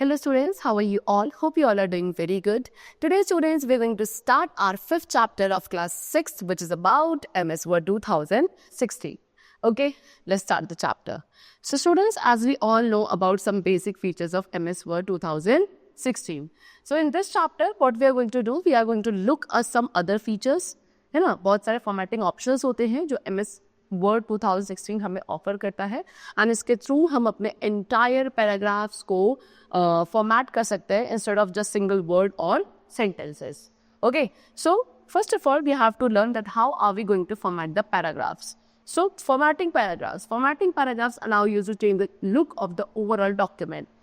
hello students, how are you all? Hope you all are doing very good. Today students, we're going to start our 5th chapter of class 6, which is about MS Word 2016. Okay, let's start the chapter. So students, as we all know about some basic features of MS Word 2016. So in this chapter, what we are going to do, we are going to look at some other features. है ना, बहुत सारे formatting options होते हैं जो MS word 2016 हमें offer करता है एंड इसके थ्रू हम अपने एंटायर पैराग्राफ्स को फॉर्मेट कर सकते हैं instead of just single word और sentences. Okay, so first of all we have to learn that how are we going to format the paragraphs. So formatting paragraphs allow you to change the look of the overall document.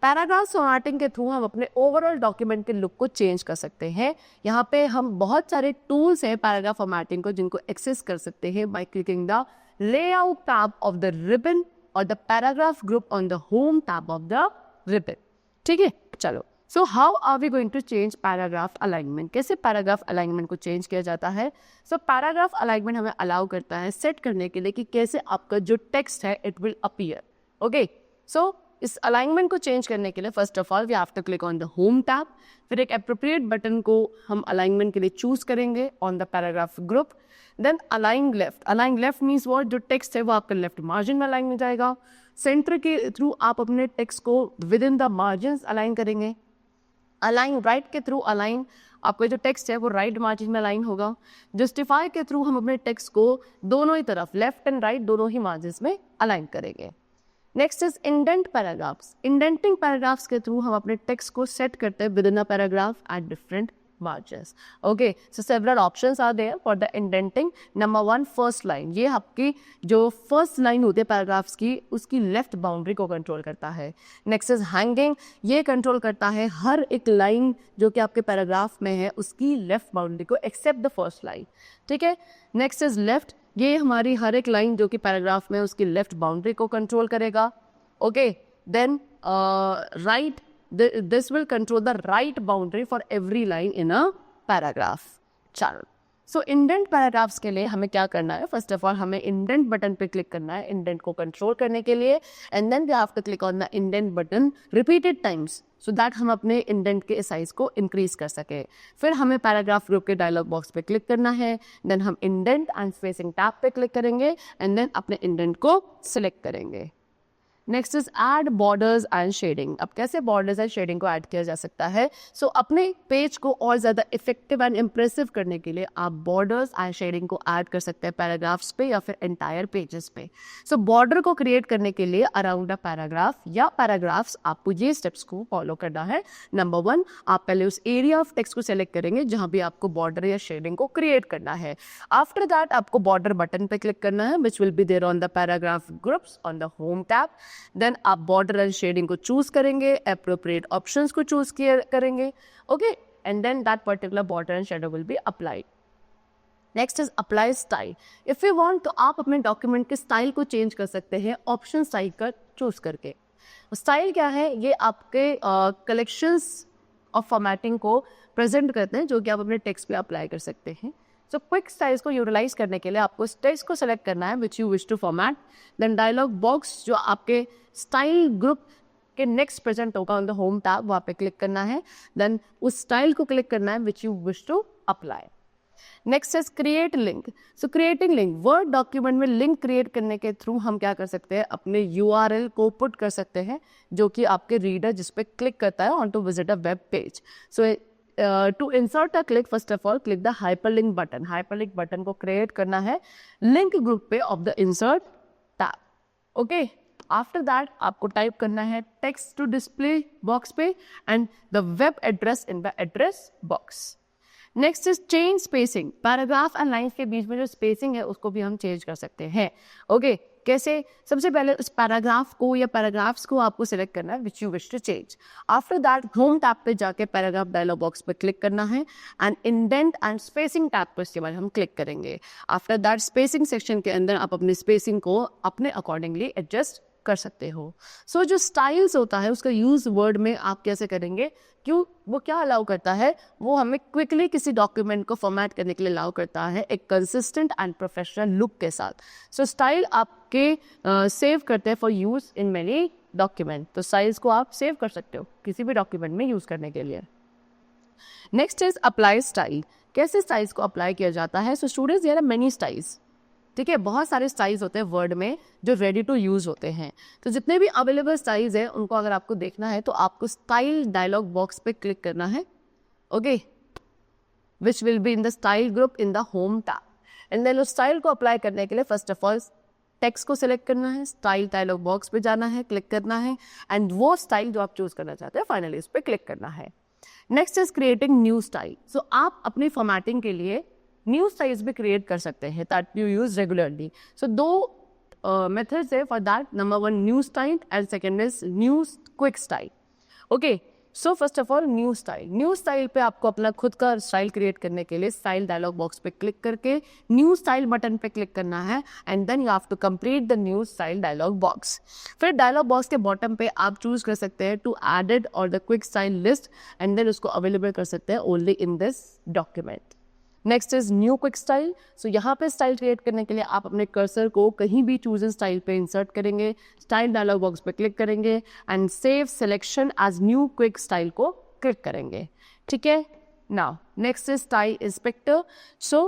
Paragraphs formatting के through हम अपने overall document के look को change कर सकते हैं. यहाँ पे हम बहुत सारे टूल्स हैं पैराग्राफ फॉर्मेटिंग को जिनको एक्सेस कर सकते हैं by clicking the layout tab of the ribbon और the paragraph group on the home tab of the ribbon. ठीक है, चलो. So how are we going to change paragraph alignment? कैसे पैराग्राफ अलाइनमेंट को चेंज किया जाता है? सो पैराग्राफ अलाइनमेंट हमें अलाउ करता है सेट करने के लिए कि कैसे आपका जो टेक्स्ट है it will appear. Okay, so इस अलाइनमेंट को चेंज करने के लिए first of all we have to click on the home tab. फिर एक एप्रोप्रिएट बटन को हम अलाइनमेंट के लिए चूज करेंगे on the paragraph group. Then align left. Align left means what, जो टेक्स्ट है वो आपका लेफ्ट मार्जिन में अलाइन हो जाएगा. सेंटर के थ्रू आप अपने टेक्स्ट को with in the margin align करेंगे. अलाइन राइट के थ्रू अलाइन आपका जो टेक्स्ट है वो राइट मार्जिन में अलाइन होगा. जस्टिफाई के थ्रू हम अपने टेक्स्ट को दोनों ही तरफ लेफ्ट एंड राइट दोनों ही मार्जिन में अलाइन करेंगे. Next is indent paragraphs. Indenting paragraphs के थ्रू हम अपने टेक्स्ट को सेट करते हैं with in a paragraph at different margins. Okay, so several options are there for the indenting. Number 1, first line. ये आपकी जो फर्स्ट लाइन होती है पैराग्राफ्स की उसकी लेफ्ट बाउंड्री को कंट्रोल करता है. Next is hanging. ये कंट्रोल करता है हर एक लाइन जो कि आपके पैराग्राफ में है उसकी लेफ्ट बाउंड्री को एक्सेप्ट द फर्स्ट लाइन. ठीक है. Next is left. ये हमारी हर एक लाइन जो कि पैराग्राफ में उसकी लेफ्ट बाउंड्री को कंट्रोल करेगा. Okay, then right. This will control the right boundary for every line in a paragraph. चलो, सो इंडेंट पैराग्राफ्स के लिए हमें क्या करना है? फर्स्ट ऑफ ऑल हमें इंडेंट बटन पे क्लिक करना है इंडेंट को कंट्रोल करने के लिए and then we have to click on the indent button repeated times so that हम अपने इंडेंट के साइज को इंक्रीज कर सके. फिर हमें पैराग्राफ ग्रुप के डायलॉग बॉक्स पे क्लिक करना है. देन हम इंडेंट एंड स्पेसिंग टैब पे क्लिक करेंगे एंड देन अपने इंडेंट को सिलेक्ट करेंगे. Next is add borders and shading. अब कैसे बॉर्डर्स एंड शेडिंग को ऐड किया जा सकता है? सो अपने पेज को और ज़्यादा इफेक्टिव एंड इम्प्रेसिव करने के लिए आप बॉर्डर्स एंड शेडिंग को ऐड कर सकते हैं पैराग्राफ्स पे या फिर एंटायर पेजेस पे. सो बॉर्डर को क्रिएट करने के लिए अराउंड अ पैराग्राफ या पैराग्राफ्स आपको ये स्टेप्स को फॉलो करना है. नंबर 1, आप पहले उस एरिया ऑफ टेक्स्ट को सेलेक्ट करेंगे जहाँ भी आपको बॉर्डर या शेडिंग को क्रिएट करना है. आफ्टर दैट आपको बॉर्डर बटन पे क्लिक करना है which will be there on the paragraph groups on the home tab. Then आप बॉर्डर एंड शेडिंग को चूज करेंगे, एप्रोप्रिएट ऑप्शंस को चूज करेंगे. Okay, and then that particular border and shadow will be applied. Next is apply style. If you want तो आप अपने document के style को चेंज कर सकते हैं ऑप्शन स्टाइल का चूज करके. स्टाइल क्या है? ये आपके कलेक्शंस ऑफ फॉर्मेटिंग को प्रेजेंट करते हैं जो कि आप अपने टेक्स्ट पे अप्लाई कर सकते हैं. सो क्विक स्टाइल्स को यूटिलाइज करने के लिए आपको टेक्स्ट को सेलेक्ट करना है which you wish to format. Then dialog box जो आपके स्टाइल ग्रुप के नेक्स्ट प्रेजेंट होगा ऑन द होम टैब वहाँ पे क्लिक करना है. देन उस स्टाइल को क्लिक करना है which you wish to apply. Next is create link. So creating link. Word document में लिंक क्रिएट करने के थ्रू हम क्या कर सकते हैं? अपने URL को पुट कर सकते हैं जो कि आपके रीडर जिस पे क्लिक करता है on to visit a web page. So to insert a click, first of all click the hyperlink button. hyperlink button को create करना है link group पे of the insert tab. okay, after that आपको type करना है text to display box पे and the web address in the address box. Next is change spacing. Paragraph and lines के बीच में जो स्पेसिंग है उसको भी हम चेंज कर सकते हैं. ओके, कैसे? सबसे पहले उस पैराग्राफ को या पैराग्राफ्स को आपको सिलेक्ट करना है which you wish to change. After that home tab पे जाके पैराग्राफ डायलॉग बॉक्स पे क्लिक करना है and indent and spacing tab पर इसके बाद हम क्लिक करेंगे. आफ्टर दैट स्पेसिंग सेक्शन के अंदर आप अपनी स्पेसिंग को अपने अकॉर्डिंगली एडजस्ट कर सकते हो. सो जो स्टाइल्स होता है उसका यूज वर्ड में आप कैसे करेंगे? क्यों? वो क्या अलाउ करता है? वो हमें क्विकली किसी डॉक्यूमेंट को फॉर्मेट करने के लिए अलाउ करता है एक कंसिस्टेंट एंड प्रोफेशनल लुक के साथ. सो स्टाइल आपके सेव करते हैं for use in many document, तो स्टाइल्स को आप सेव कर सकते हो किसी भी डॉक्यूमेंट में यूज करने के लिए। Next is apply style. कैसे स्टाइल्स को अप्लाई किया जाता है? So students, there are many styles, ठीक है, बहुत सारे स्टाइल्स होते हैं वर्ड में जो रेडी टू यूज होते हैं। तो जितने भी अवेलेबल स्टाइल्स हैं उनको अगर आपको देखना है तो आपको स्टाइल डायलॉग बॉक्स पे क्लिक करना है, okay, which will be in the style group in the home tab. And then उस स्टाइल को अप्लाई करने के लिए फर्स्ट ऑफ ऑल टेक्स्ट को सिलेक्ट करना है, स्टाइल डायलॉग बॉक्स पे जाना है, क्लिक करना है, एंड वो स्टाइल जो आप चूज करना चाहते हैं फाइनली उस पर क्लिक करना है। Next is creating new style. So आप अपनी फॉर्मेटिंग के लिए न्यू स्टाइल्स भी क्रिएट कर सकते हैं दैट यू यूज रेगुलरली। सो दो मेथड्स है for that, number one new style and second is new quick style. Okay, so first of all new style पे आपको अपना खुद का स्टाइल क्रिएट करने के लिए स्टाइल डायलॉग बॉक्स पे क्लिक करके न्यू स्टाइल बटन पे क्लिक करना है, and then you have to complete the new style dialog box. फिर डायलॉग बॉक्स के बॉटम पे आप चूज कर सकते हैं टू एडेड और the quick style list, and then उसको अवेलेबल कर सकते हैं only in this document. Next is new quick style. So यहाँ पे स्टाइल क्रिएट करने के लिए आप अपने कर्सर को कहीं भी चूज इन स्टाइल पे इंसर्ट करेंगे, स्टाइल डायलॉग बॉक्स पे क्लिक करेंगे and save selection as new quick style को क्लिक करेंगे, ठीक है। Now next is style inspector. So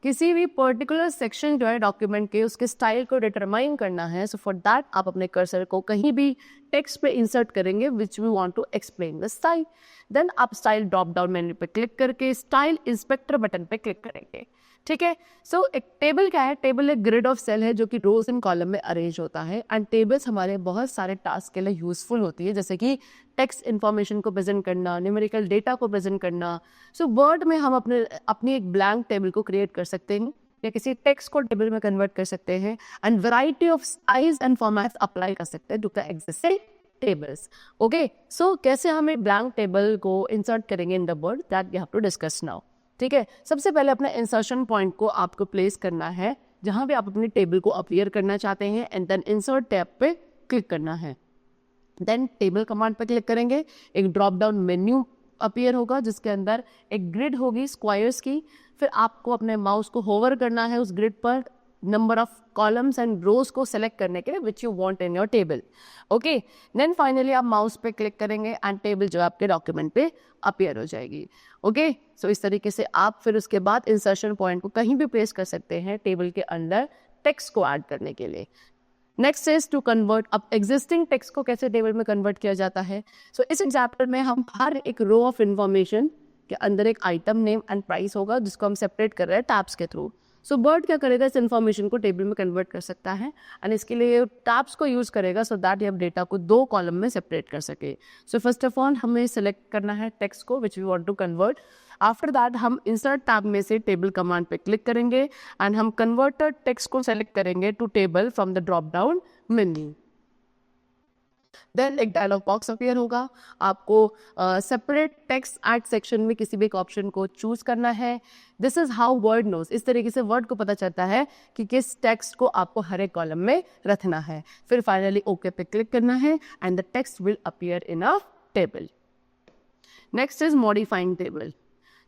किसी भी पर्टिकुलर सेक्शन जो है डॉक्यूमेंट के उसके स्टाइल को डिटरमाइन करना है, सो फॉर दैट आप अपने कर्सर को कहीं भी टेक्स्ट पे इंसर्ट करेंगे which we want to explain the style. Then आप स्टाइल ड्रॉप डाउन मेन्यू पे क्लिक करके स्टाइल इंस्पेक्टर बटन पे क्लिक करेंगे, ठीक है। सो एक टेबल क्या है? टेबल एक ग्रिड ऑफ सेल है जो कि रोज एंड कॉलम में अरेंज होता है, एंड टेबल्स हमारे बहुत सारे टास्क के लिए यूजफुल होती है, जैसे कि टेक्स्ट इन्फॉर्मेशन को प्रेजेंट करना, न्यूमेरिकल डेटा को प्रेजेंट करना। सो वर्ड में हम अपनी एक ब्लैंक टेबल को क्रिएट कर सकते हैं या किसी टेक्स्ट को टेबल में कन्वर्ट कर सकते हैं, and variety of size and formats apply कर सकते हैं to the existing tables. Okay, so कैसे हम एक ब्लैंक टेबल को इंसर्ट करेंगे in the Word, that we have to discuss now, ठीक है। सबसे पहले अपने इंसर्शन पॉइंट को आपको प्लेस करना है जहां पे आप अपनी टेबल को अपीयर करना चाहते हैं, एंड देन इंसर्ट टैब पे क्लिक करना है। देन टेबल कमांड पे क्लिक करेंगे, एक ड्रॉप डाउन मेन्यू अपीयर होगा जिसके अंदर एक ग्रिड होगी स्क्वायर्स की। फिर आपको अपने माउस को होवर करना है उस ग्रिड पर, number of columns and rows को सेलेक्ट करने के लिए which you want in your table, okay. Then finally आप माउस पे क्लिक करेंगे एंड टेबल जो है आपके डॉक्यूमेंट पे अपीयर हो जाएगी, ओके। सो इस तरीके से आप फिर उसके बाद इंसर्शन पॉइंट को कहीं भी प्लेस कर सकते हैं टेबल के अंदर टेक्स्ट को ऐड करने के लिए। Next is to convert. अब एग्जिस्टिंग टेक्स्ट को कैसे टेबल में कन्वर्ट किया जाता है? सो इस एग्जाम्पल में हम हर एक रो ऑफ इंफॉर्मेशन के अंदर एक आइटम नेम एंड प्राइस होगा जिसको हम सेपरेट कर रहे हैं टैब्स के थ्रू। सो वर्ड क्या करेगा? इस इन्फॉर्मेशन को टेबल में कन्वर्ट कर सकता है, एंड इसके लिए टैब्स को यूज करेगा सो दैट ये डेटा को दो कॉलम में सेपरेट कर सके। सो फर्स्ट ऑफ ऑल हमें सेलेक्ट करना है टेक्स्ट को which we want to convert. After that हम इंसर्ट टैब में से टेबल कमांड पे क्लिक करेंगे एंड हम कन्वर्टेड टेक्स्ट को सेलेक्ट करेंगे to table from the drop down menu. Then एक डायलॉग बॉक्स अपीयर होगा, आपको सेपरेट टेक्स्ट एड सेक्शन में किसी भी एक ऑप्शन को चूज करना है। This is how word knows, इस तरीके से वर्ड को पता चलता है कि किस टेक्स्ट को आपको हर एक कॉलम में रखना है। फिर फाइनली ओके पे क्लिक करना है and the text will appear in a table. Next is modifying table.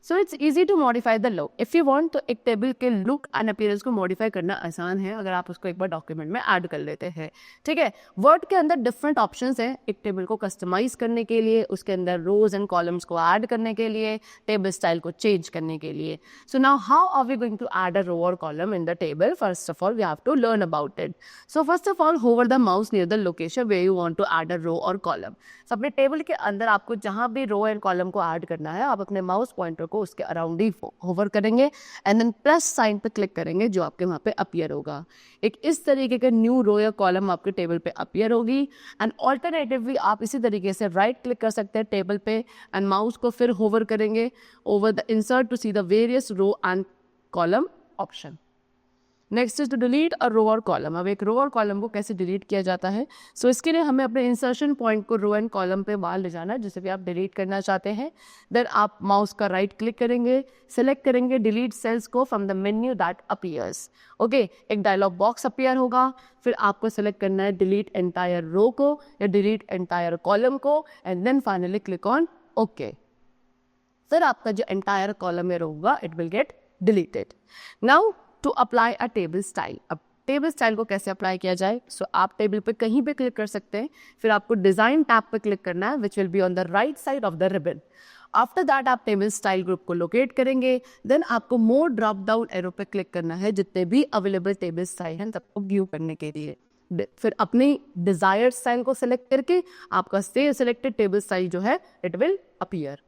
So it's easy to modify the look if you want. तो एक टेबल के लुक एंड अपीयरेंस को मॉडिफाई करना आसान है अगर आप उसको एक बार डॉक्यूमेंट में ऐड कर लेते हैं, ठीक है। वर्ड के अंदर डिफरेंट ऑप्शंस हैं एक टेबल को कस्टमाइज करने के लिए, उसके अंदर रोज एंड कॉलम्स को ऐड करने के लिए, टेबल स्टाइल को चेंज करने के लिए। So now how are we going to add a row और column in the table? First of all we have to learn about it. So first of all hover the mouse near the location where you want to add a row और column. सो अपने table के अंदर आपको जहां भी रो and column को add करना है, आप अपने माउस पॉइंटर को उसके अराउंड ही होवर करेंगे एंड देन प्लस साइन पे क्लिक करेंगे जो आपके वहां पे अपीयर होगा। एक इस तरीके के न्यू रो या कॉलम आपके टेबल पे अपीयर होगी। एंड ऑल्टरनेटिवली आप इसी तरीके से राइट क्लिक कर सकते हैं टेबल पे एंड माउस को फिर होवर करेंगे over the insert to see the various row and column option. Next is to delete a row और कॉलम। अब एक रो और कॉलम को कैसे डिलीट किया जाता है? सो इसके लिए हमें अपने इंसर्शन पॉइंट को रो एंड कॉलम पे बाहर ले जाना है जिसे भी आप डिलीट करना चाहते हैं। देन आप माउस का राइट क्लिक करेंगे, सेलेक्ट करेंगे डिलीट सेल्स को from the menu that appears, okay. एक डायलॉग बॉक्स अपीयर होगा, फिर आपको सेलेक्ट करना है डिलीट एंटायर रो को या डिलीट एंटायर कॉलम को and then finally click on okay. फिर आपका जो एंटायर कॉलम या रो होगा it will get deleted. Now to apply a table style. अब टेबल स्टाइल को कैसे अप्लाई किया जाए, सो आप टेबल पे कहीं पे क्लिक कर सकते हैं, फिर आपको डिजाइन टैब पे क्लिक करना है which will be on the right side of the ribbon. After that आप टेबल स्टाइल ग्रुप को लोकेट करेंगे, देन आपको मोर ड्रॉप डाउन एरो पे क्लिक करना है जितने भी अवेलेबल टेबल स्टाइल हैं सबको व्यू करने के लिए। फिर अपनी डिजायर्ड स्टाइल को सिलेक्ट करके आपका सिलेक्टेड टेबल स्टाइल जो है it will appear.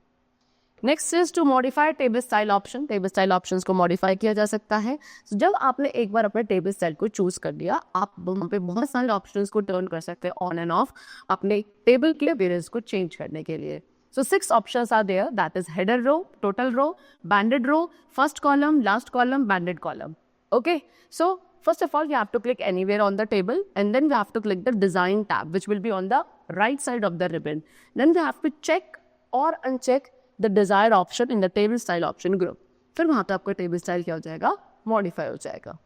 Next is to modify table style option. Table style options को मॉडिफाई किया जा सकता है। So, जब आपने एक बार अपने टेबल स्टाइल को चूज कर लिया, आप वहाँ पे बहुत सारे ऑप्शंस को टर्न कर सकते हैं ऑन एंड ऑफ अपने टेबल के अपीयरेंस को चेंज करने के लिए। So 6 options are there, that is header row, total row, banded row, first column, last column, banded column. Okay, so first of all you have to click anywhere on the table and then we have to click the design tab which will be on the right side of the ribbon. Then we have to check or uncheck the desired option in the table style option group. फिर वहाँ पे आपका table style क्या हो जाएगा, modify हो जाएगा।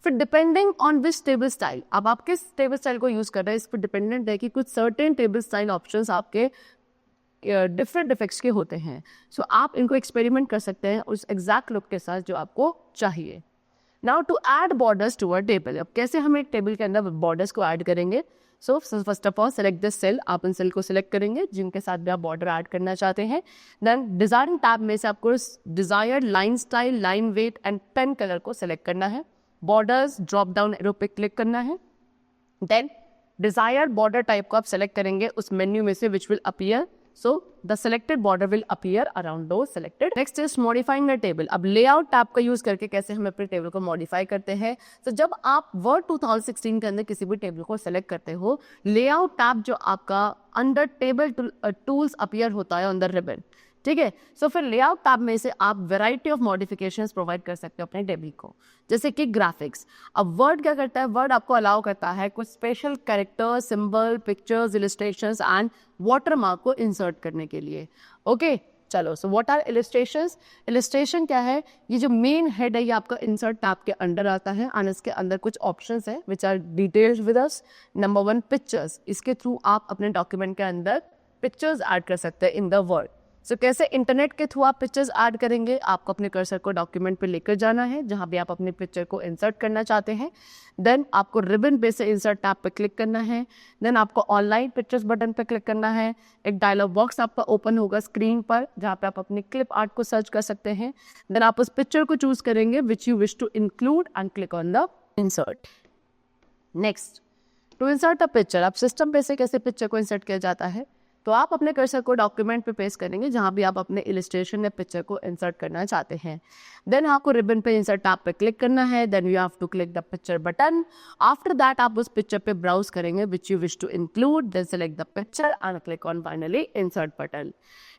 फिर depending on which table style, अब आप किस टेबल स्टाइल को यूज कर रहे हैं इस पर डिपेंडेंट है कि कुछ सर्टेन टेबल स्टाइल ऑप्शंस आपके डिफरेंट इफेक्ट्स के होते हैं। सो आप इनको एक्सपेरिमेंट कर सकते हैं उस एग्जैक्ट लुक के साथ जो आपको चाहिए। Now to add borders to a table, अब कैसे हम एक टेबल के अंदर बॉर्डर्स को ऐड करेंगे। So first of all select this cell, आप उन सेल को सिलेक्ट करेंगे जिनके साथ भी आप बॉर्डर ऐड करना चाहते हैं। देन डिजाइन टैब में से आपको desired line style, line weight and pen colour को सिलेक्ट करना है। बॉर्डर्स ड्रॉप डाउन एरो पे क्लिक करना है। देन डिजायर्ड बॉर्डर टाइप को आप सेलेक्ट करेंगे उस मेन्यू में से which will appear. So the selected border will appear around those selected. Next is modifying the table. अब layout tab का यूज करके कैसे हम अपने टेबल को मॉडिफाई करते हैं। तो जब आप वर्ड 2016 के अंदर किसी भी टेबल को सेलेक्ट करते हो, लेआउट टैब जो आपका अंडर टेबल टूल्स अपीयर होता है ऑन द रिबन, ठीक है। सो फिर लेआउट टैब में से आप वैरायटी ऑफ मॉडिफिकेशंस प्रोवाइड कर सकते हो अपने टेबल को, जैसे कि ग्राफिक्स। अब वर्ड क्या करता है, वर्ड आपको अलाउ करता है कुछ special character, symbol, pictures, illustrations and watermark को इंसर्ट करने के लिए। ओके चलो, so what are illustrations. Illustration क्या है, ये जो मेन हेड है ये आपका इंसर्ट टैब के अंडर आता है और इसके अंदर कुछ ऑप्शंस है which are detailed with us. Number 1 pictures, इसके थ्रू आप अपने डॉक्यूमेंट के अंदर पिक्चर्स ऐड कर सकते हैं इन द वर्ड। सो कैसे इंटरनेट के थ्रू आप पिक्चर्स ऐड करेंगे, आपको अपने कर्सर को डॉक्यूमेंट पे लेकर जाना है जहां भी आप अपने पिक्चर को इंसर्ट करना चाहते हैं। देन आपको रिबन पे से इंसर्ट टैब पे क्लिक करना है। देन आपको ऑनलाइन पिक्चर्स बटन पे क्लिक करना है। एक डायलॉग बॉक्स आपका ओपन होगा स्क्रीन पर जहाँ पे आप अपने क्लिप आर्ट को सर्च कर सकते हैं। देन आप उस पिक्चर को चूज करेंगे which you wish to include and click on the insert. Next, to insert a picture, आप सिस्टम पे से कैसे पिक्चर को इंसर्ट किया जाता है, तो आप अपने कर्सर को डॉक्यूमेंट पे पेस्ट करेंगे जहां भी आप अपने इलस्ट्रेशन या पिक्चर को इंसर्ट करना चाहते हैं। देन आपको रिबन पे इंसर्ट टैब पे क्लिक करना है। Then you have to click the picture button. After that आप उस पिक्चर पे ब्राउज करेंगे which you wish to include. Then select the picture and click on finally insert button.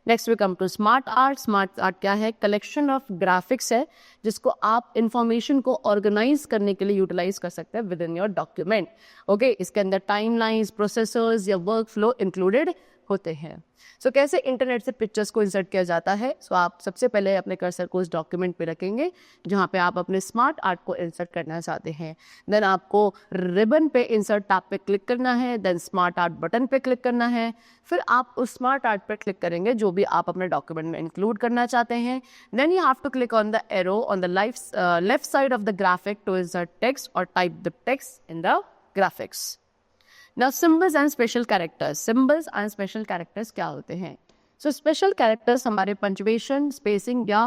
Next we come to smart art. Smart art क्या है, collection of graphics है जिसको आप information को ऑर्गेनाइज करने के लिए यूटिलाइज कर सकते हैं with in your document. Okay, इसके अंदर टाइमलाइंस, प्रोसेसर्स या वर्क फ्लो इंक्लूडेड होते हैं। सो कैसे इंटरनेट से पिक्चर्स को इंसर्ट किया जाता है। सो आप सबसे पहले अपने कर्सर को उस डॉक्यूमेंट पे रखेंगे जहाँ पे आप अपने स्मार्ट आर्ट को इंसर्ट करना चाहते हैं। देन आपको रिबन पे इंसर्ट टैब पे क्लिक करना है। देन स्मार्ट आर्ट बटन पे क्लिक करना है। फिर आप उस स्मार्ट आर्ट पे क्लिक करेंगे जो भी आप अपने डॉक्यूमेंट में इंक्लूड करना चाहते हैं। Then you have to click on the arrow on the left side of the graphic to insert text और type the text in the graphics. Now symbols and special characters. Symbols and special characters क्या होते हैं? So special characters हमारे punctuation, spacing या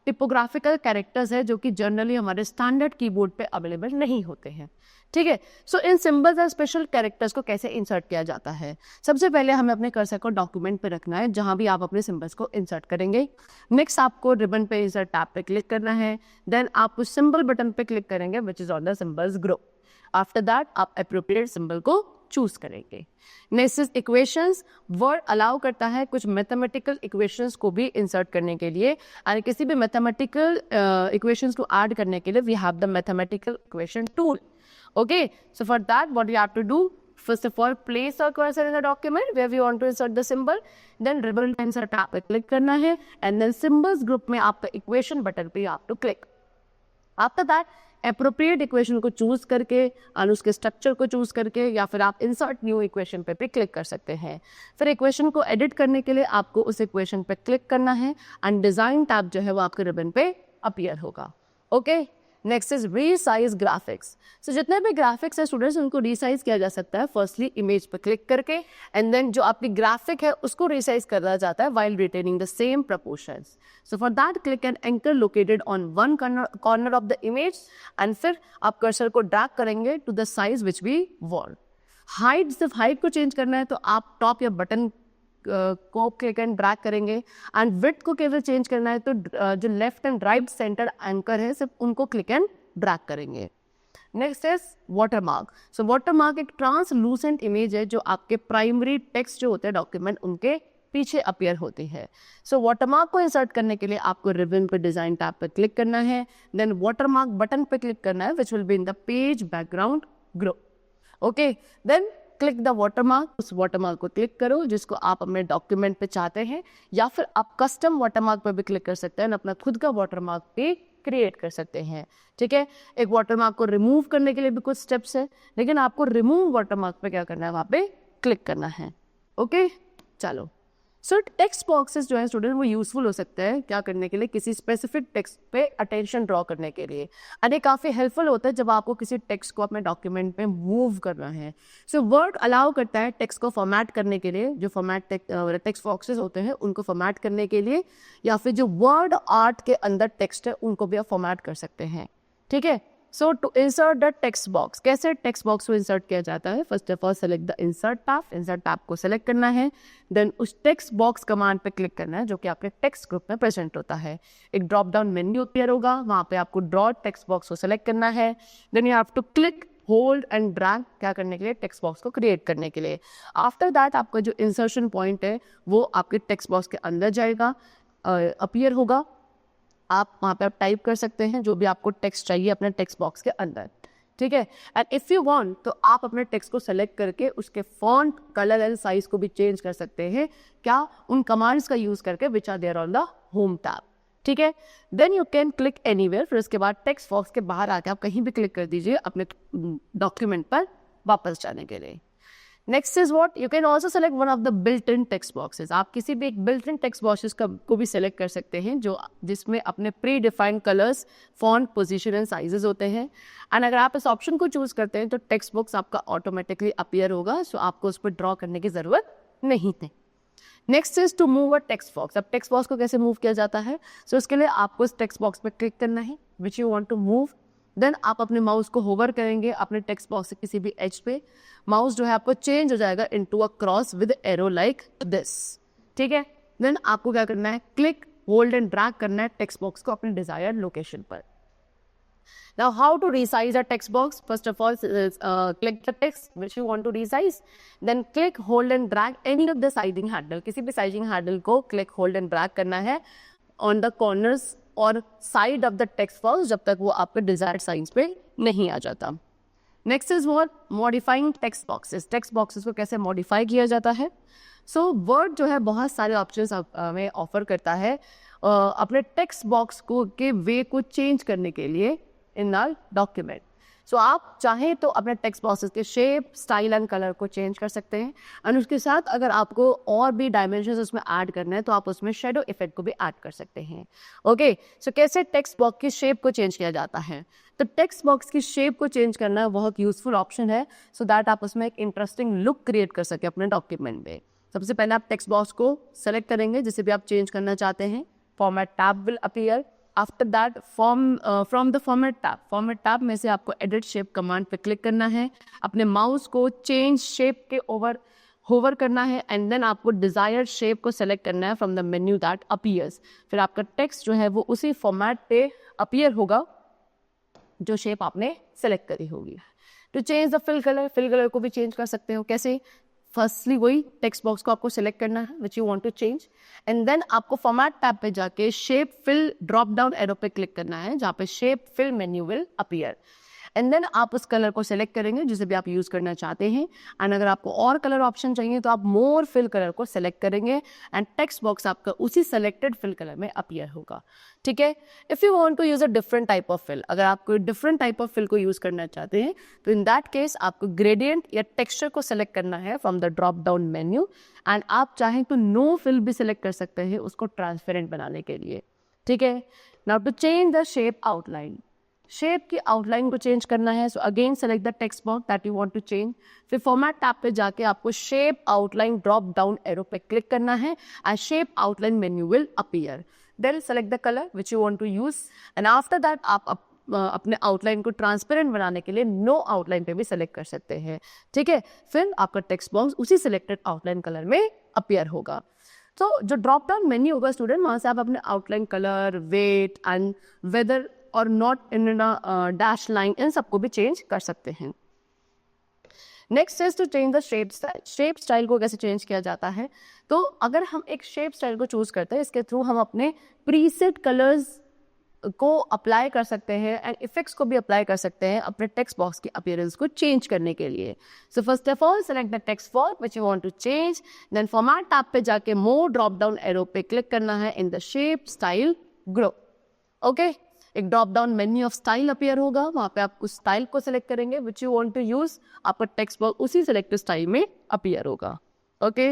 टिपोग्राफिकल characters है जो कि generally हमारे स्टैंडर्ड कीबोर्ड पे अवेलेबल नहीं होते हैं, ठीक है। सो इन सिंबल्स और स्पेशल कैरेक्टर्स को कैसे इंसर्ट किया जाता है, सबसे पहले हमें अपने कर्सर को डॉक्यूमेंट पे रखना है जहां भी आप अपने सिंबल्स को इंसर्ट करेंगे। नेक्स्ट आपको रिबन पे इंसर्ट टैब पे क्लिक करना है। देन आप उस सिंबल बटन पे क्लिक करेंगे which is on the symbols group. After that आप एप्रोप्रिएट सिंबल को चूज करेंगे। नेक्स्ट इक्वेशंस, वर्ड अलाउ करता है कुछ मैथमेटिकल इक्वेशंस को भी इंसर्ट करने के लिए और किसी भी मैथमेटिकल इक्वेशंस को ऐड करने के लिए we have the mathematical equation tool. Okay, so for that what you have to do, first of all place our cursor in the document where we want to insert the symbol, then ribbon पे insert tab पे click करना है and then symbols group में आपका equation button पे you have to click. After that appropriate equation को choose करके और उसके स्ट्रक्चर को चूज करके या फिर आप insert new equation पे क्लिक कर सकते हैं। फिर इक्वेशन को एडिट करने के लिए आपको उस इक्वेशन पे क्लिक करना है एंड डिजाइन टैब जो है वो आपके रिबन पे अपीयर होगा। Okay, next is resize graphics. So जितने भी ग्राफिक्स है स्टूडेंट्स उनको रीसाइज किया जा सकता है फर्स्टली इमेज पर क्लिक करके, एंड देन जो आपकी ग्राफिक है उसको रीसाइज करा जाता है while retaining the same proportions. So for that click an anchor located on one corner of the image and फिर आप कर्सर को ड्रैग करेंगे to the size which we want. Height, सिर्फ हाइट को चेंज करना है तो आप टॉप या बटन को क्लिक एंड ड्रैग करेंगे, एंड विड्थ को केवल चेंज करना है तो जो left and right centre anchor है सिर्फ उनको क्लिक एंड ड्रैग करेंगे। Next is watermark. So watermark एक ट्रांसलूसेंट इमेज है जो आपके प्राइमरी टेक्स्ट जो होते हैं डॉक्यूमेंट उनके पीछे अपीयर होती है। सो वाटरमार्क को इंसर्ट करने के लिए आपको रिबन पर डिजाइन टैब पर क्लिक करना है, देन वाटरमार्क बटन पर क्लिक करना है which will be in the page background group. Okay, then click the watermark. उस वाटरमार्क को क्लिक करो जिसको आप अपने डॉक्यूमेंट पे चाहते हैं, या फिर आप कस्टम वाटरमार्क पर भी क्लिक कर सकते हैं, अपना खुद का वाटरमार्क भी क्रिएट कर सकते हैं। ठीक है, एक वाटरमार्क को रिमूव करने के लिए भी कुछ स्टेप्स है, लेकिन आपको रिमूव वाटरमार्क पे क्या करना है, वहाँ पे क्लिक करना है। ओके, चलो। सो टेक्स्ट बॉक्सेस जो है स्टूडेंट वो यूजफुल हो सकते हैं क्या करने के लिए, किसी specific text pay attention draw करने के लिए, और ये काफ़ी हेल्पफुल होता है जब आपको किसी टेक्स्ट को अपने डॉक्यूमेंट में मूव करना है। सो वर्ड अलाउ करता है टेक्स्ट को फॉर्मेट करने के लिए, जो फॉर्मेट टेक्स्ट बॉक्सेस होते हैं उनको फॉर्मेट करने के लिए, या फिर जो वर्ड आर्ट के अंदर टेक्स्ट है उनको भी आप फॉर्मेट कर सकते हैं। ठीक है, so to insert the text box, कैसे टेक्स्ट बॉक्स को इंसर्ट किया जाता है, first of all select the insert tab, insert tab को सेलेक्ट करना है, देन उस टेक्स्ट बॉक्स कमांड पे क्लिक करना है जो कि आपके टेक्स्ट ग्रुप में प्रेजेंट होता है। एक ड्रॉप डाउन मेन्यू अपीयर होगा, वहाँ पे आपको ड्रॉ टेक्स्ट बॉक्स को सेलेक्ट करना है, then you have to click hold and drag क्या करने के लिए, टेक्स्ट बॉक्स को क्रिएट करने के लिए। आफ्टर दैट आपका जो इंसर्शन पॉइंट है वो आपके टेक्स्ट बॉक्स के अंदर जाएगा, अपीयर होगा, आप वहाँ पे आप टाइप कर सकते हैं जो भी आपको टेक्स्ट चाहिए अपने टेक्स्ट बॉक्स के अंदर। ठीक है, एंड इफ़ यू वांट तो आप अपने टेक्स्ट को सेलेक्ट करके उसके फॉन्ट, कलर एंड साइज को भी चेंज कर सकते हैं, क्या, उन कमांड्स का यूज करके which are there on the home tab. ठीक है, then you can click anywhere, फिर उसके बाद टेक्स्ट बॉक्स के बाहर आके आप कहीं भी क्लिक कर दीजिए अपने डॉक्यूमेंट पर वापस जाने के लिए। Next is what, you can also select one of the built in text boxes. आप किसी भी एक बिल्ट इन टेक्स्ट बॉक्सेस को भी सेलेक्ट कर सकते हैं जो जिसमें अपने pre defined colours, font, position and sizes होते हैं, एंड अगर आप इस ऑप्शन को चूज करते हैं तो टेक्स्ट बॉक्स आपका ऑटोमेटिकली अपीयर होगा, सो आपको उस पर ड्रॉ करने की जरूरत नहीं है। Next is to move a text box. अब टेक्स्ट बॉक्स को कैसे मूव किया जाता है, सो उसके लिए आपको इस टेक्स्ट बॉक्स पे क्लिक करना है which you want to move, then आप अपने माउस को होवर करेंगे अपने टेक्स्ट बॉक्स से किसी भी एज पे, माउस जो है आपको चेंज हो जाएगा into a cross with arrow like this. ठीक है, देन आपको क्या करना है, क्लिक, होल्ड एंड ड्रैग करना है टेक्स्ट बॉक्स को अपने डिजायर्ड लोकेशन पर। Now how to resize a text box? First of all, click the text which you want to resize. Then click, hold and drag any of the sizing handle. किसी भी sizing handle को click, hold and drag करना है on the corners और side of the text box जब तक वो आपके डिजायर्ड साइज पे नहीं आ जाता। Next is what, modifying text boxes. Text boxes को कैसे मॉडिफाई किया जाता है, सो वर्ड जो है बहुत सारे ऑप्शंस हमें ऑफर करता है अपने टेक्स्ट बॉक्स को के वे को चेंज करने के लिए इन आवर डॉक्यूमेंट। सो आप चाहें तो अपने टेक्स्ट बॉक्सेस के शेप, स्टाइल एंड कलर को चेंज कर सकते हैं, और उसके साथ अगर आपको और भी डायमेंशंस उसमें ऐड करना है तो आप उसमें शेडो इफेक्ट को भी ऐड कर सकते हैं। ओके, सो कैसे टेक्स्ट बॉक्स की शेप को चेंज किया जाता है, तो टेक्स्ट बॉक्स की शेप को चेंज करना बहुत यूजफुल ऑप्शन है सो दैट आप उसमें एक इंटरेस्टिंग लुक क्रिएट कर सके अपने डॉक्यूमेंट में। सबसे पहले आप टेक्स्ट बॉक्स को सेलेक्ट करेंगे जिसे भी आप चेंज करना चाहते हैं, format tab will appear. After that from the format tab में से आपको एडिट शेप कमांड पे क्लिक करना है, अपने माउस को चेंज शेप के ओवर होवर करना है, एंड देन आपको डिजायर्ड शेप को सेलेक्ट करना है from the menu that appears. फिर आपका टेक्स्ट जो है वो उसी फॉर्मेट पे अपीयर होगा जो शेप आपने सेलेक्ट करी होगी। To change the fill colour को भी चेंज कर सकते हो। कैसे, फर्स्टली वही टेक्स्ट बॉक्स को आपको सेलेक्ट करना है which you want to change, and then आपको फॉर्मेट टैब पे जाके shape fill drop down arrow पे क्लिक करना है जहाँ पे shape fill menu will appear, and then आप उस कलर को सेलेक्ट करेंगे जिसे भी आप यूज करना चाहते हैं, एंड अगर आपको और कलर ऑप्शन चाहिए तो आप मोर फिल कलर को सेलेक्ट करेंगे एंड टेक्स्ट बॉक्स आपका उसी सेलेक्टेड फिल कलर में अपीयर होगा। ठीक है, if you want to use a different type of fill, अगर आप कोई डिफरेंट टाइप ऑफ फिल को यूज करना चाहते हैं तो इन दैट केस आपको ग्रेडियंट या टेक्सचर को सेलेक्ट करना है from the drop down menu, and आप चाहें तो नो फिल भी सिलेक्ट कर सकते हैं उसको ट्रांसपेरेंट बनाने के लिए। ठीक है, now to change the shape outline, shape की आउटलाइन को चेंज करना है, so again select the text box that you want to change. फिर फॉर्मेट टैब पे जाके आपको shape outline drop down arrow पे क्लिक करना है and shape outline menu will appear. Then select the colour which you want to use and after that आप अपने outline को ट्रांसपेरेंट बनाने के लिए नो आउटलाइन पे भी सेलेक्ट कर सकते हैं, ठीक है। फिर आपका टेक्स्ट बॉक्स उसी सिलेक्टेड आउटलाइन कलर में अपीयर होगा। तो जो ड्रॉप डाउन मेन्यू होगा स्टूडेंट, वहां से आप अपने outline colour, weight and whether और नॉट इन डैश लाइन, इन सबको भी चेंज कर सकते हैं। Next is to change the shape style. Shape style को कैसे चेंज किया जाता है, तो अगर हम एक शेप स्टाइल को चूज करते हैं, इसके थ्रू हम अपने प्रीसेट कलर्स को अप्लाई कर सकते हैं एंड इफेक्ट्स को भी अप्लाई कर सकते हैं अपने टेक्स्ट बॉक्स की अपीयरेंस को चेंज करने के लिए। So first of all select the text font which you want to change, then format tab पे जाके मोर ड्रॉप डाउन एरो पे क्लिक करना है in the shape style group. Okay, एक drop down menu of style appear होगा, वहां पे आप उस स्टाइल को सिलेक्ट करेंगे which you want to use, आपका टेक्स्ट बॉक्स उसी सिलेक्टेड स्टाइल में अपीयर होगा। Okay,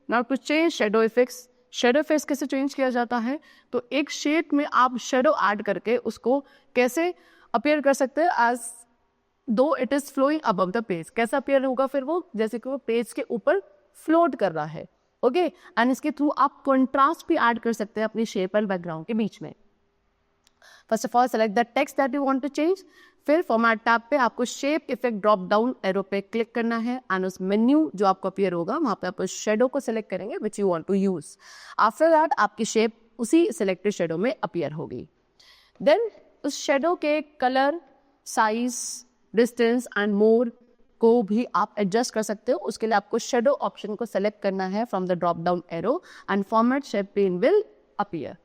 now to change shadow effects. Shadow effects कैसे चेंज किया जाता है, तो एक शेप में आप शेडो ऐड करके उसको कैसे अपीयर कर सकते हैं as though it is flowing above the page. कैसा अपीयर होगा फिर वो, जैसे कि वो पेज के ऊपर फ्लोट कर रहा है। ओके, एंड इसके थ्रू आप कंट्रास्ट भी ऐड कर सकते हैं अपनी शेप एंड बैकग्राउंड के बीच में। First of all select the text that you want to change, फिर फॉर्मेट टैब पे आपको shape effect drop down arrow पे क्लिक करना है एंड उस मेन्यू जो आपको अपीयर होगा वहां पे आप शेडो को सिलेक्ट करेंगे which you want to use. After that आपकी शेप उसी सिलेक्टेड शेडो में अपीयर होगी। देन उस शेडो के colour, size, distance and more को भी आप एडजस्ट कर सकते हो। उसके लिए आपको शेडो ऑप्शन को सेलेक्ट करना है from the drop down arrow and format shape pane will appear.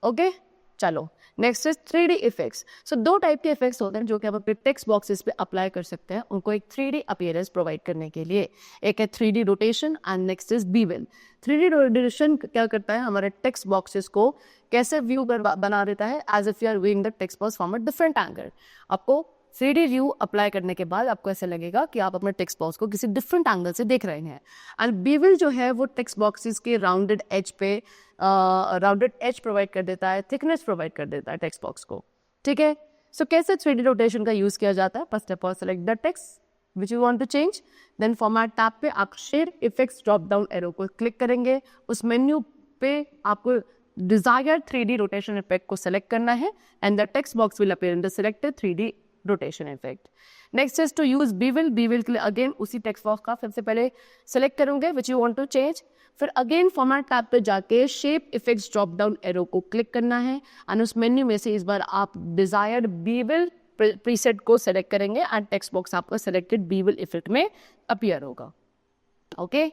Okay, चलो next is 3D effects. So दो टाइप के इफेक्ट्स होते हैं जो कि आप अपने टेक्स्ट बॉक्सेस पे अप्लाई कर सकते हैं उनको एक 3D अपीयरेंस प्रोवाइड करने के लिए। एक है 3D rotation and next is bevel. 3D rotation क्या करता है, हमारे टेक्स्ट बॉक्सेस को कैसे व्यू बना देता है as if you are viewing the text box from a different angle. आपको 3D व्यू अप्लाई करने के बाद आपको ऐसा लगेगा कि आप अपने टेक्स्ट बॉक्स को किसी डिफरेंट एंगल से देख रहे हैं। एंड बीविल जो है वो टेक्स्ट बॉक्सेस के राउंडेड एज पे राउंडेड एज प्रोवाइड कर देता है, थिकनेस प्रोवाइड कर देता है टेक्स्ट बॉक्स को, ठीक है। सो कैसे 3D रोटेशन का यूज किया जाता है, first of all select the text which you want to change, then format tab पे आप shape effects drop down arrow को क्लिक करेंगे। उस मेन्यू पे आपको डिजायर्ड 3D रोटेशन इफेक्ट को सेलेक्ट करना है and the text box will appear in the selected 3D rotation effect. Next is to use bevel. Bevel के लिए अगेन उसी टेक्स्ट बॉक्स का सबसे पहले सेलेक्ट करूंगे विच यू वांट टू चेंज, फिर अगेन फॉर्मेट टैब पे जाके shape effects drop down arrow को क्लिक करना है एंड उस मेन्यू में से इस बार आप डिजायर्ड बीविल प्रीसेट को सेलेक्ट करेंगे एंड टेक्स्ट बॉक्स आपका सेलेक्टेड बीविल इफेक्ट में अपीयर होगा। Okay,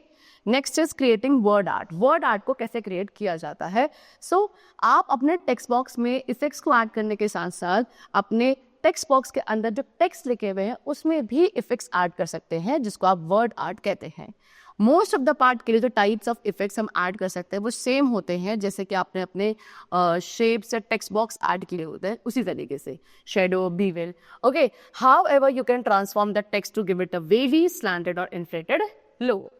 next is creating word art. Word art को कैसे क्रिएट किया जाता है, सो आप अपने टेक्स्ट बॉक्स में इफेक्ट्स को ऐड करने के साथ साथ अपने टेक्स्ट बॉक्स के अंदर जो टेक्स्ट लिखे हुए हैं उसमें भी इफेक्ट्स ऐड कर सकते हैं जिसको आप वर्ड आर्ट कहते हैं। मोस्ट ऑफ द पार्ट के लिए जो टाइप्स ऑफ इफेक्ट्स हम ऐड कर सकते हैं वो सेम होते हैं जैसे कि आपने अपने शेप्स या टेक्स्ट बॉक्स ऐड किए होते हैं उसी तरीके से, shadow, bevel. Okay, however you can transform the text to give it a wavy, slanted और inflated look.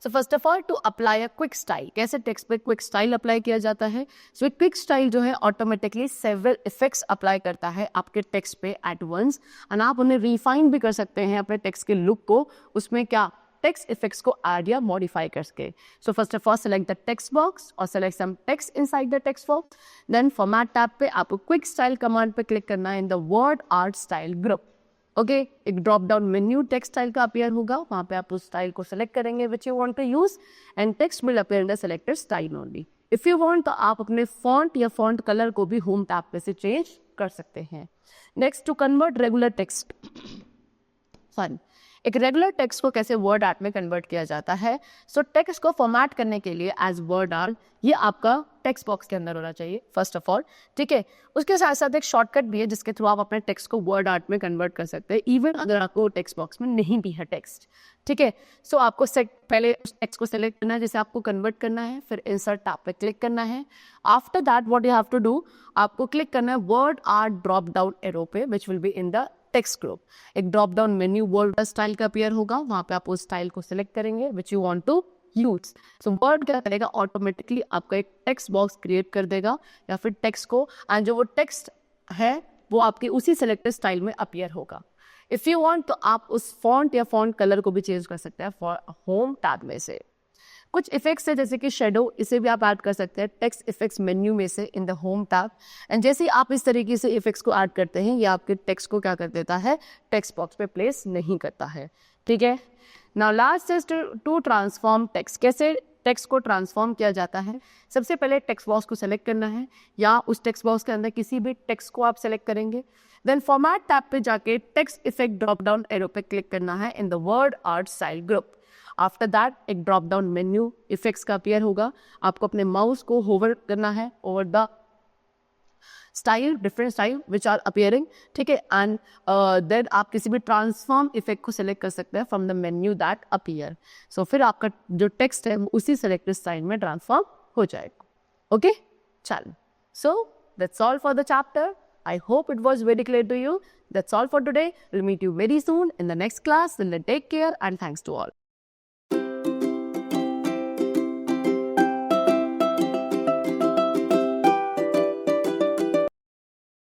So first of all to apply a quick style, कैसे text पे quick style apply किया जाता है। So quick style जो है automatically several effects apply करता है आपके टेक्स्ट पे एट वंस एंड आप उन्हें रिफाइन भी कर सकते हैं अपने टेक्स्ट के लुक को, उसमें क्या टेक्स्ट इफेक्ट्स को ऐड या मॉडिफाई करके। So first of all select the text box और select some text inside the text box, then format tab पे आपको क्विक स्टाइल कमांड पे क्लिक करना है in the word art style group. Okay, एक drop down menu text style का appear होगा, वहां पे आप उस स्टाइल को सेलेक्ट करेंगे which you want to use and text will appear in the selected style only. If you want तो आप अपने फॉन्ट या फॉन्ट कलर को भी होम टैब पे से चेंज कर सकते हैं। Next, to convert regular text fun. एक रेगुलर टेक्स्ट को कैसे वर्ड आर्ट में कन्वर्ट किया जाता है। सो टेक्स्ट को फॉर्मेट करने के लिए एज वर्ड आर्ट ये आपका टेक्स्ट बॉक्स के अंदर होना चाहिए फर्स्ट ऑफ ऑल, ठीक है। उसके साथ साथ एक शॉर्टकट भी है जिसके थ्रू आप अपने टेक्स्ट को वर्ड आर्ट में कन्वर्ट कर सकते हैं इवन अगर आपको टेक्स्ट बॉक्स में नहीं भी है टेक्स्ट, ठीक है। सो आपको पहले उस टेक्स्ट को सेलेक्ट करना है जिसे आपको कन्वर्ट करना है, फिर इंसर्ट टैब पे क्लिक करना है। After that what you have to do, आपको क्लिक करना है word art drop down arrow पे which will be in the text group. एक drop down menu word style का अपीयर होगा, वहां पे आप उस स्टाइल को सिलेक्ट करेंगे which you want to use. So word क्या करेगा, ऑटोमेटिकली आपका एक टेक्स्ट बॉक्स क्रिएट कर देगा या फिर टेक्स्ट को, एंड जो वो टेक्स्ट है वो आपके उसी सेलेक्टेड स्टाइल में अपीयर होगा। इफ़ यू वांट तो आप उस फॉन्ट या फॉन्ट कलर को भी चेंज कर सकते हैं होम टैब में से। कुछ इफेक्ट्स है जैसे कि शेडो, इसे भी आप ऐड कर सकते हैं टेक्स्ट इफेक्ट्स मेन्यू में से इन द होम टैब। एंड जैसे ही आप इस तरीके से इफेक्ट्स को ऐड करते हैं, ये आपके टेक्स्ट को क्या कर देता है, टेक्स्ट बॉक्स पे प्लेस नहीं करता है। ठीक है, now last is to transform text. कैसे टेक्स्ट को ट्रांसफॉर्म किया जाता है? सबसे पहले टेक्स्ट बॉक्स को सेलेक्ट करना है, या उस टेक्स्ट बॉक्स के अंदर किसी भी टेक्स्ट को आप सेलेक्ट करेंगे। देन फॉर्मेट टैब पे जाके text effect drop down arrow पे क्लिक करना है in the word art style group. After that एक ड्रॉप डाउन मेन्यू इफेक्ट्स का अपीयर होगा। आपको अपने माउस को होवर करना है over the style, different style which are appearing. ठीक है, एंड देन आप किसी भी ट्रांसफॉर्म इफेक्ट को सिलेक्ट कर सकते हैं from the menu that appear. So फिर आपका जो टेक्स्ट है वो उसी सेलेक्टेड स्टाइल में ट्रांसफॉर्म हो जाएगा। ओके, चलो, so that's all for the chapter. I hope it was very clear to you. That's all for today. We'll meet you very soon in the next class. Till then, take care and thanks to all.